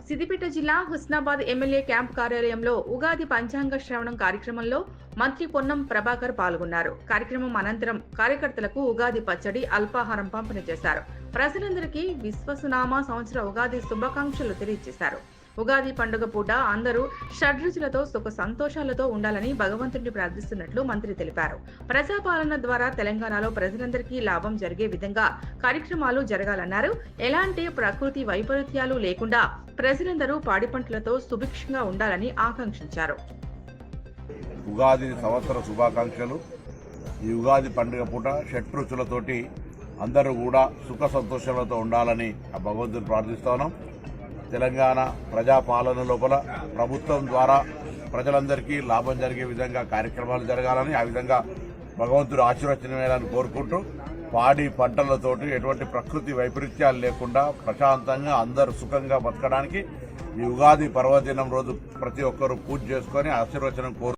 సిద్దిపేట జిల్లా Husnabad MLA camp కార్యాలయంలో ఉగాది పంచాంగ శ్రవణం కార్యక్రమంలో మంత్రి పొన్నం ప్రభాకర్ పాల్గొన్నారు. కార్యక్రమం అనంతరం కార్యకర్తలకు ఉగాది పచ్చడి, అల్పాహారం పంపిణీ చేశారు. ప్రజలందరికీ విశ్వసునామ సంవత్సర ఉగాది శుభాకాంక్షలు తెలియజేశారు. ఉగాది పండుగ పూట అందరూ షడ్రుచులతో సుఖ సంతోషాలతో ఉండాలని భగవంతుడిని ప్రార్థిస్తున్నట్లు మంత్రి తెలిపారు. ప్రజాపాలన ద్వారా తెలంగాణలో ప్రజలందరికీ లాభం జరిగే విధంగా కార్యక్రమాలు జరగాలన్నారు. ఎలాంటి ప్రకృతి వైపరీత్యాలు లేకుండా ప్రజలందరూ పాడి పంటలతో సుభిక్షంగా ఉండాలని ఆకాంక్షించారు. ఉగాది సంవత్సర శుభాకాంక్షలు. ఈ ఉగాది పండుగ పూట షడ్రుచులతోటి అందరూ కూడా సుఖ సంతోషాలతో ఉండాలని ఆ భగవంతుని ప్రార్థిస్తున్నాం. తెలంగాణ ప్రజాపాలన లోపల ప్రభుత్వం ద్వారా ప్రజలందరికీ లాభం జరిగే విధంగా కార్యక్రమాలు జరగాలని, ఆ విధంగా భగవంతుడు ఆశీర్వచనమేయాలని కోరుకుంటూ పాడి పంటలతోటి ఎటువంటి ప్రకృతి వైపరీత్యాలు లేకుండా ప్రశాంతంగా అందరూ సుఖంగా బతకడానికి ఈ ఉగాది పర్వదినం రోజు ప్రతి ఒక్కరూ పూజ చేసుకొని ఆశీర్వచనం కోరు